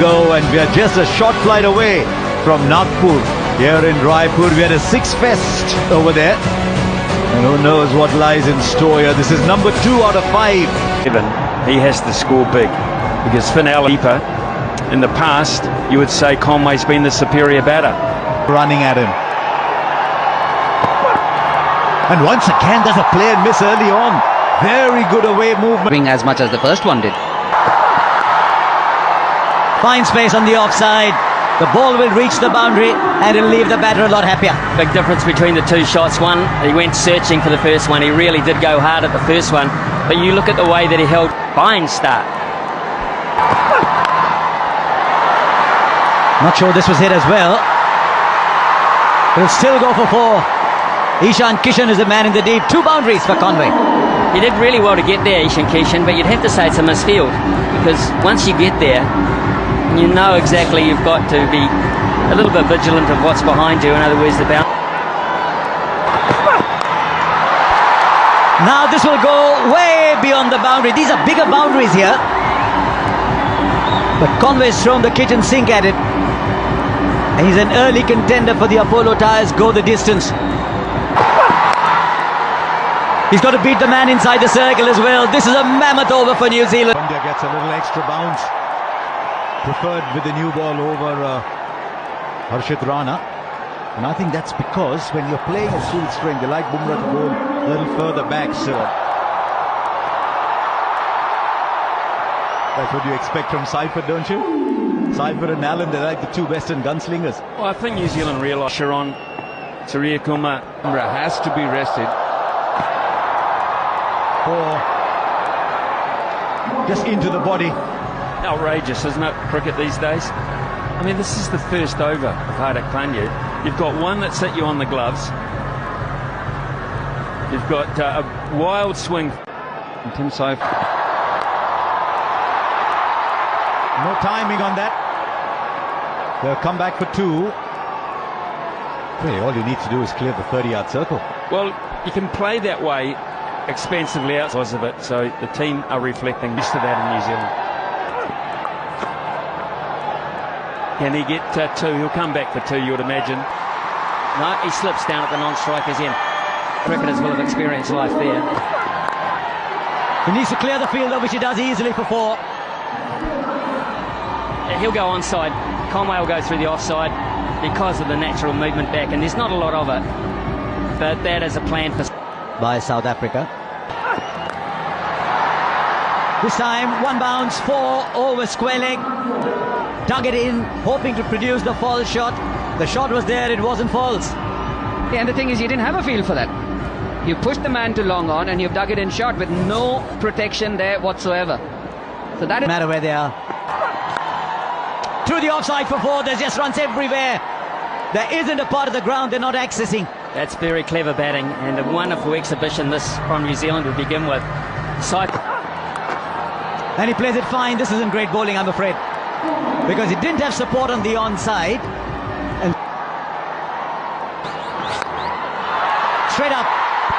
Go, and we are just a short flight away from Nagpur. Here in Raipur, we had a six fest over there. And who knows what lies in store here. This is number 2 out of 5. He has to score big because Finn Alliper, in the past, you would say Conway's been the superior batter. Running at him. And once again, there's a play and miss early on. Very good away movement. As much as the first one did. Fine space on the offside. The ball will reach the boundary and it'll leave the batter a lot happier. Big difference between the two shots. One, he went searching for the first one. He really did go hard at the first one. But you look at the way that he held. Fine start. Not sure this was hit as well. He'll still go for 4. Ishan Kishan is the man in the deep. 2 boundaries for Conway. He did really well to get there, Ishan Kishan, but you'd have to say it's a misfield. Because once you get there, you know exactly you've got to be a little bit vigilant of what's behind you. In other words, the boundary. Now this will go way beyond the boundary. These are bigger boundaries here. But Conway's thrown the kitchen sink at it. And he's an early contender for the Apollo Tyres Go the Distance. He's got to beat the man inside the circle as well. This is a mammoth over for New Zealand. India gets a little extra bounce. Preferred with the new ball over Harshit Rana. And I think that's because when you're playing at full strength, they like Bumrah to go a little further back. So that's what you expect from Seifert, don't you? Seifert and Allen, they're like the 2 Western gunslingers. Well, I think New Zealand realised Sharon Suriyakumar has to be rested. Or just into the body. Outrageous, isn't it, cricket these days? I mean, this is the first over of Hardik Pandya. You've got one that's hit you on the gloves. You've got a wild swing from Tim Seifert. No timing on that. They'll come back for 2. Really, all you need to do is clear the 30-yard circle. Well, you can play that way expensively outside of it, so the team are reflecting used to that in New Zealand. Can he get 2? He'll come back for 2, you would imagine. No, he slips down at the non-striker's end. Cricketers will have experienced life there. He needs to clear the field, which he does easily for 4. He'll go onside. Conway will go through the offside because of the natural movement back, and there's not a lot of it. But that is a plan for... by South Africa. This time, 1 bounce, 4 over square leg. Dug it in, hoping to produce the false shot. The shot was there, it wasn't false. Yeah, and the thing is, you didn't have a feel for that. You pushed the man to long on and you've dug it in short with no protection there whatsoever. So that No matter where they are. Through the offside for 4, there's just runs everywhere. There isn't a part of the ground they're not accessing. That's very clever batting and a wonderful exhibition this from New Zealand to begin with. And he plays it fine. This isn't great bowling, I'm afraid, because he didn't have support on the onside. And straight up,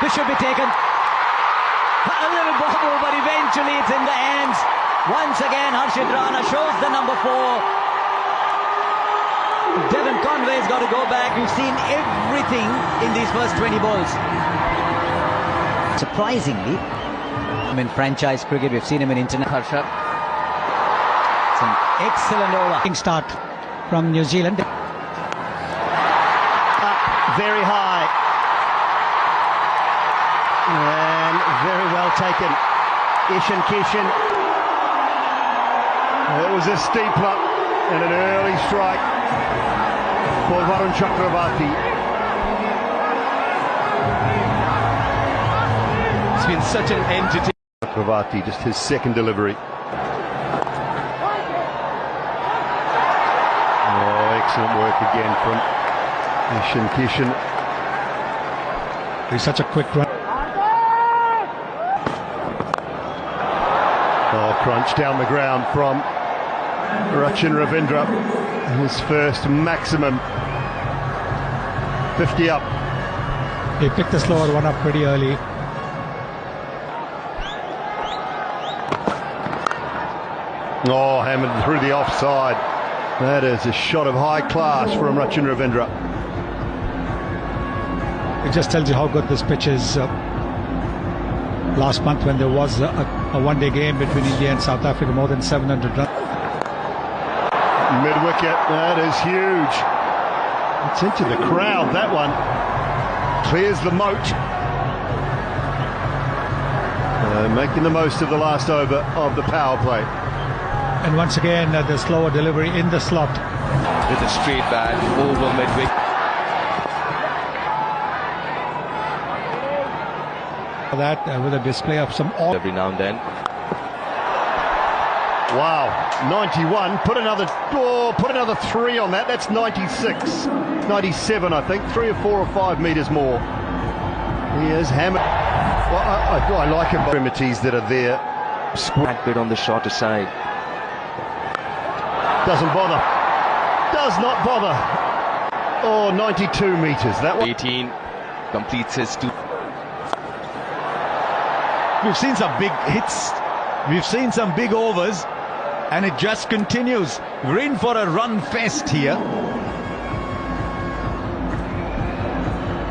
this should be taken. A little bobble, but eventually it's in the hands. Once again, Harshit Rana shows the number 4. Devon Conway's got to go back. We've seen everything in these first 20 balls. Surprisingly, in franchise cricket, we've seen him in international. It's an excellent over. Start from New Zealand. Very high. And very well taken. Ishan Kishan. It was a steeper and an early strike for Varun Chakravarti. It's been such an entity. Chakravarti, just his second delivery. Oh, excellent work again from Ishan Kishan. He's such a quick run. Oh, crunch down the ground from Rachin Ravindra. His first maximum. 50 up. He picked the slower one up pretty early. Oh, hammered through the offside. That is a shot of high class from Rachin Ravindra. It just tells you how good this pitch is. Last month when there was a one-day game between India and South Africa, more than 700 runs. Mid-wicket, that is huge. It's into the crowd, that one. Clears the moat. Making the most of the last over of the power play. And once again, the slower delivery in the slot. With a straight bat over mid-wicket. That with a display of some Every now and then. Wow, 91. Put another 3 on that. That's 96, 97, I think. 3 or 4 or 5 metres more. He is hammered. Well, I like him. Extremities that are there. Squat bit on the shorter side. Doesn't bother. Does not bother. Oh, 92 metres. That one. 18 completes his 2. We've seen some big hits. We've seen some big overs. And it just continues. We're in for a run fest here.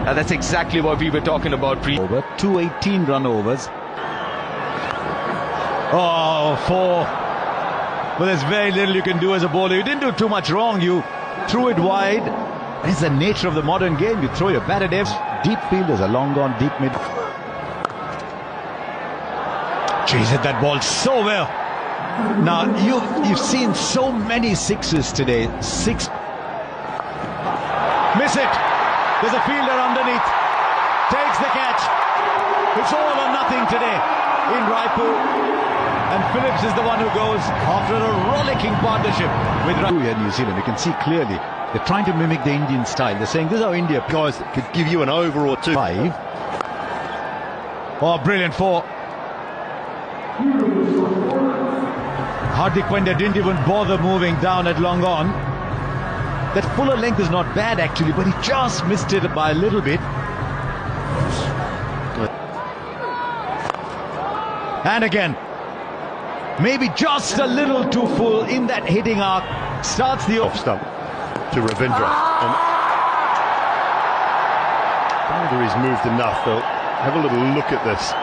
That's exactly what we were talking about. Over 218 run overs. Oh, 4. But there's very little you can do as a bowler. You didn't do too much wrong. You threw it wide. It's the nature of the modern game. You throw your bat at deep field. There's a long gone, deep mid. Jeez, hit that ball so well. Now, you've seen so many sixes today. 6. Miss it. There's a fielder underneath. Takes the catch. It's all or nothing today in Raipur. And Phillips is the one who goes after a rollicking partnership with New Zealand. You can see clearly they're trying to mimic the Indian style. They're saying this is how India Guys that could give you an over or 2. 5. Oh, brilliant 4. Hardik Pandya didn't even bother moving down at long on. That fuller length is not bad actually, but he just missed it by a little bit. And again, maybe just a little too full in that hitting arc. Starts the Off stump to Ravindra. And whether he's moved enough, they'll have a little look at this.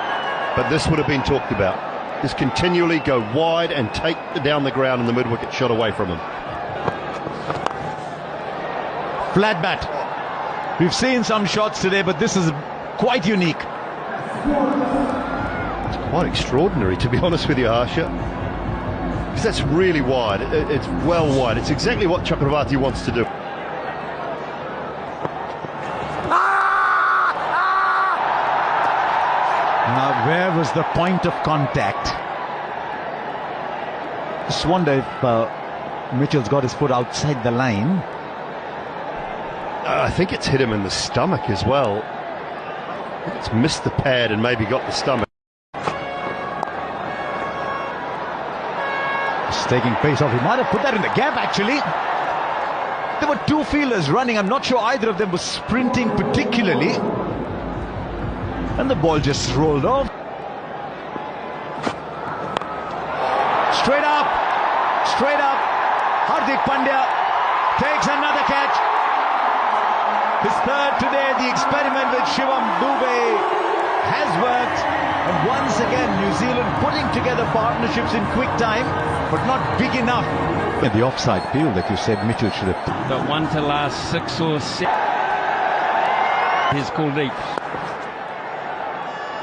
But this would have been talked about. Just continually go wide and take down the ground and the mid-wicket shot away from him. Flat bat. We've seen some shots today, but this is quite unique. It's quite extraordinary, to be honest with you, Harsha. Because that's really wide. It's well wide. It's exactly what Chakravarti wants to do. Now, where was the point of contact? Just wonder if Mitchell's got his foot outside the line. I think it's hit him in the stomach as well. It's missed the pad and maybe got the stomach. Just taking pace off. He might have put that in the gap actually. There were 2 fielders running. I'm not sure either of them was sprinting particularly. And the ball just rolled off. Straight up. Straight up. Hardik Pandya takes another catch. His 3rd today. The experiment with Shivam Dubey has worked. And once again, New Zealand putting together partnerships in quick time, but not big enough. In the offside field that you said Mitchell should have. Got one to last 6 or 7. Here's Kuldeep.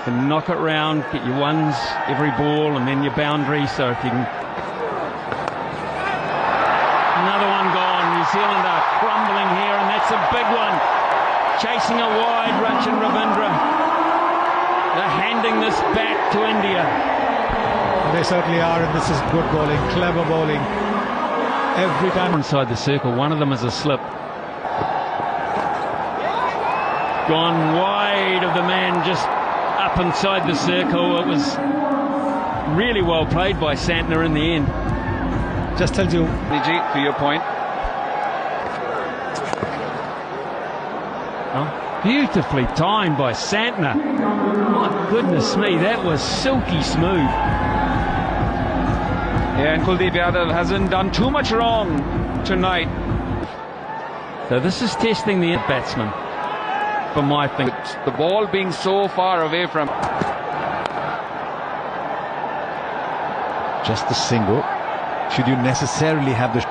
Can knock it round, get your ones every ball, and then your boundary. So if you can. Another one gone. New Zealand are crumbling here, and that's a big one. Chasing a wide, Rachin Ravindra. They're handing this back to India. They certainly are, and this is good bowling, clever bowling. Every time inside the circle, one of them is a slip. Gone wide of the man just up inside the circle. It was really well played by Santner in the end. just tells you. Niji, to your point. Beautifully timed by Santner. My goodness me, that was silky smooth. Yeah, and Kuldeep Yadav hasn't done too much wrong tonight. So this is testing the batsman, for my thing. The ball being so far away from... Just the single. Should you necessarily have the...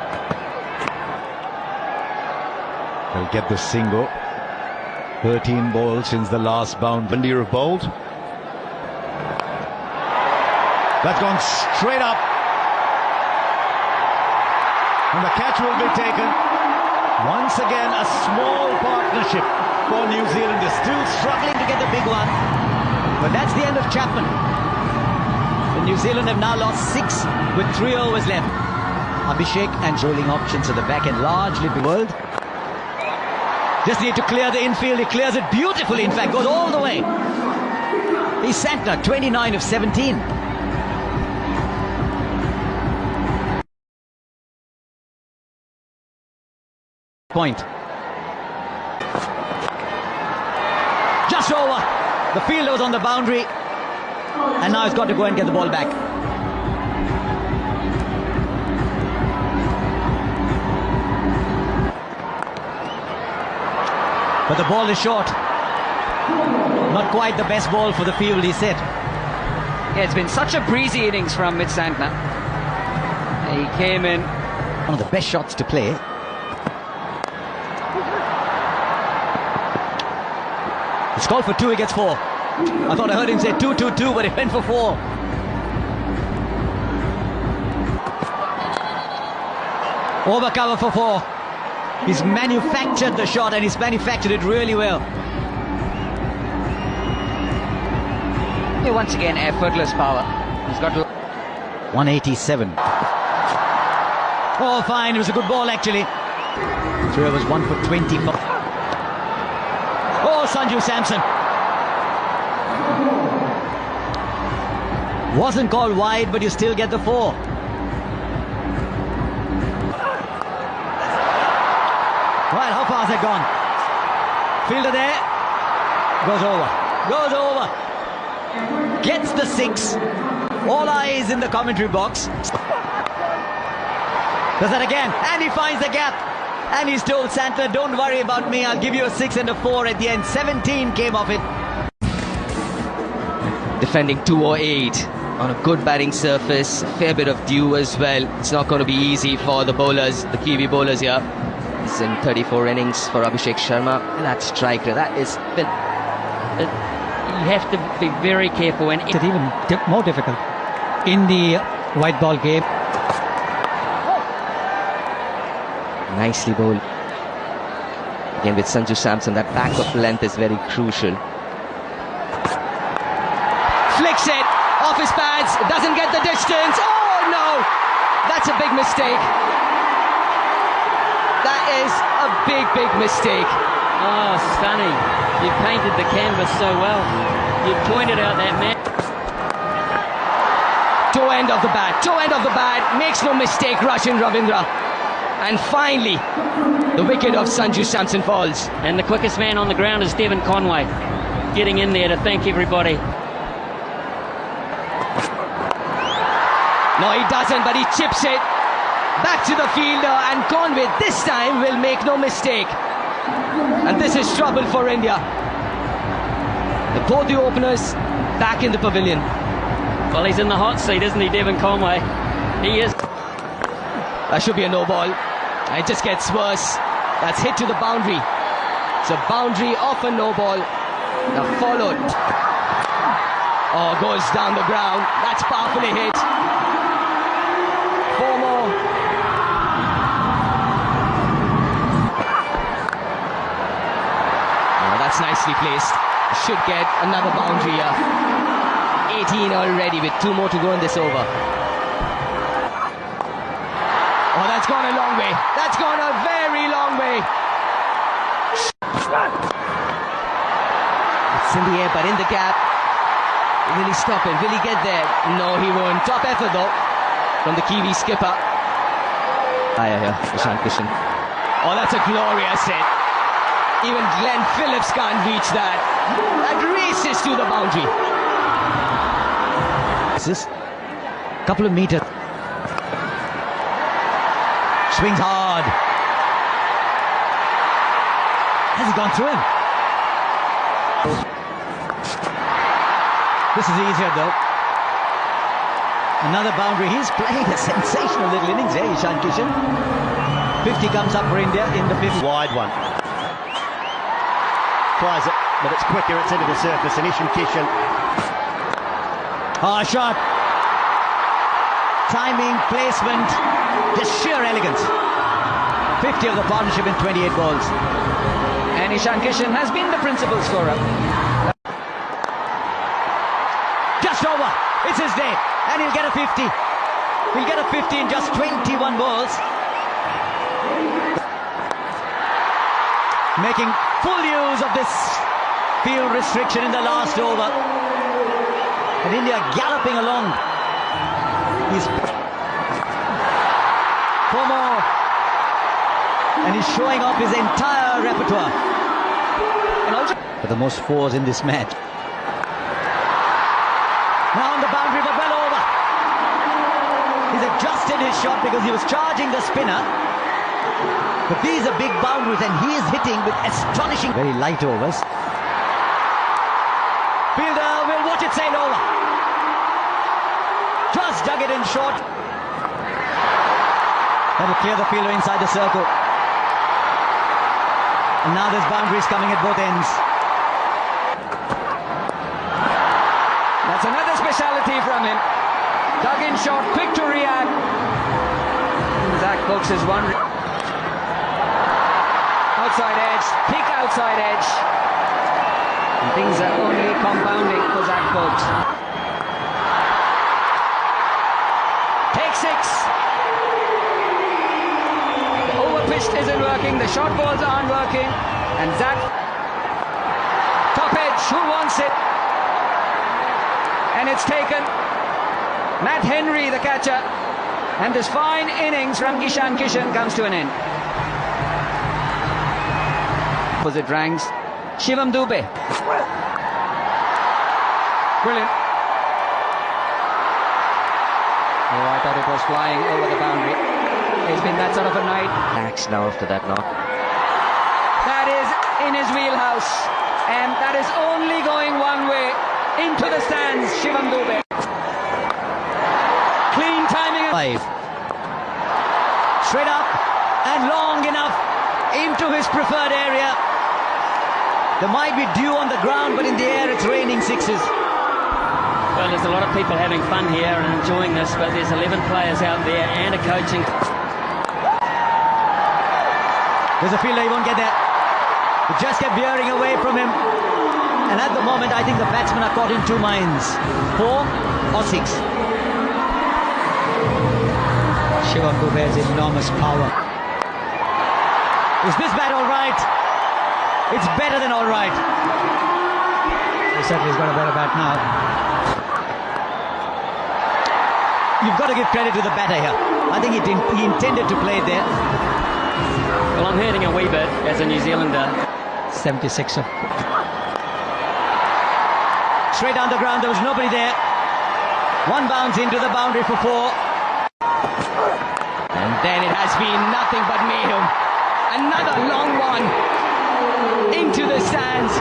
They'll get the single. 13 balls since the last bound. India have bowled. That's gone straight up. And the catch will be taken. Once again, a small partnership for New Zealand. They're still Struggling to get the big one. But that's the end of Chapman. The New Zealand have now lost 6 with 3 overs left. Abhishek and rolling options at the back end largely the world. Just need to clear the infield. He clears it beautifully, in fact, goes all the way. He's Santner, 29 of 17. Point. Just over. The fielder was on the boundary. And now he's got to go and get the ball back. But the ball is short. Not quite the best ball for the field, he said. Yeah, it's been such a breezy innings from Mitch Santner. He came in. One of the best shots to play. It's called for 2, he gets 4. I thought I heard him say 2-2-2, but he went for 4. Over cover for 4. He's manufactured the shot, and he's manufactured it really well. Yeah, once again, effortless power. He's got to... 187. Oh, fine. It was a good ball, actually. 3 overs, 1 for 24. Oh, Sanju Samson. Wasn't called wide, but you still get the 4. Well, how far has it gone? Fielder there. Goes over. Gets the 6. All eyes in the commentary box. Does that again. And he finds the gap. And he's told Santner, don't worry about me. I'll give you a 6 and a 4 at the end. 17 came off it. Defending 208 on a good batting surface. A fair bit of dew as well. It's not going to be easy for the bowlers, the Kiwi bowlers here. It's in 34 innings for Abhishek Sharma. And that striker, that is... You have to be very careful. And It's even more difficult in the white ball game. Nicely bowled. Again with Sanju Samson, that back of length is very crucial. Flicks it off his pads, doesn't get the distance. Oh no! That's a big mistake. That is a big mistake. oh, stunning! You painted the canvas so well. You pointed out that man. Toe end of the bat, makes no mistake, Rachin Ravindra. And finally, the wicket of Sanju Samson falls. And the quickest man on the ground is Devon Conway, getting in there to thank everybody. No, he doesn't, but he chips it back to the fielder, and Conway this time will make no mistake. And this is trouble for India. Both the openers back in the pavilion. Well, he's in the hot seat, isn't he, Devon Conway? He is. That should be a no ball. And it just gets worse. That's hit to the boundary. It's a boundary off a no ball. Now followed. Oh, goes down the ground. That's powerfully hit. 4 more. Oh, that's nicely placed. Should get another boundary here. 18 already with 2 more to go in this over. Oh, that's gone a long way. That's gone a very long way. It's in the air, but in the gap. Will he stop it? Will he get there? No, he won't. Top effort, though, from the Kiwi skipper. Yeah, Ishan Kishan. Oh, that's a glorious hit. Even Glenn Phillips can't reach that. That races to the boundary. This is a couple of meters. swings hard. Has he gone through him? This is easier though. Another boundary. He's playing a sensational little innings here, Ishan Kishan. 50 comes up for India in the 5th. Wide one. Tries it, but it's quicker, it's into the surface. And Ishan Kishan. Shot. Timing, placement, just sheer elegance. 50 of the partnership in 28 balls. And Ishan Kishan has been the principal scorer. Just over. It's his day. And he'll get a 50. He'll get a 50 in just 21 balls. Making full use of this field restriction in the last over. And India galloping along. He's 4 more. And he's showing off his entire repertoire. And also for the most 4s in this match. Now on the boundary, but well over. He's adjusted his shot because he was charging the spinner. But these are big boundaries and he is hitting with astonishing... Very light overs. Fielder will watch it sail over. Just dug it in short. That'll clear the fielder inside the circle. And now there's boundaries coming at both ends. That's another speciality from him. Dug in short, quick to react. Zach Brooks is one. Outside edge, peak outside edge. And things are only compounding for Zach Brooks. Take 6. The overpitched isn't working, the short balls aren't working. And Zach, top edge, who wants it? And it's taken. Matt Henry, the catcher. And this fine innings from Ishan Kishan comes to an end. Opposite ranks, Shivam Dube. Brilliant. Oh, I thought it was flying over the boundary. It's been that sort of a night. Max now after that knock. That is in his wheelhouse. And that is only going one way. Into the stands, Shivam Dube. Clean timing. 5. Straight up and long enough into his preferred area. There might be dew on the ground, but in the air it's raining 6s. Well, there's a lot of people having fun here and enjoying this, but there's 11 players out there and a coaching. There's a fielder, he won't get there. It just kept veering away from him. And at the moment, I think the batsmen are caught in 2 minds. 4 or 6. Shivam Dube has enormous power. Is this bat all right? It's better than all right. He certainly has got a better bat now. You've got to give credit to the batter here. I think he intended to play it there. Well, I'm hurting a wee bit as a New Zealander. 76er. Straight down the ground, there was nobody there. 1 bounce into the boundary for 4. And then it has been nothing but mayhem. Another long one into the stands.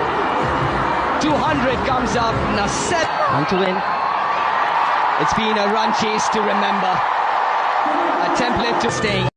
200 comes up. Now 7 On to win. It's been a run chase to remember. A template to stay.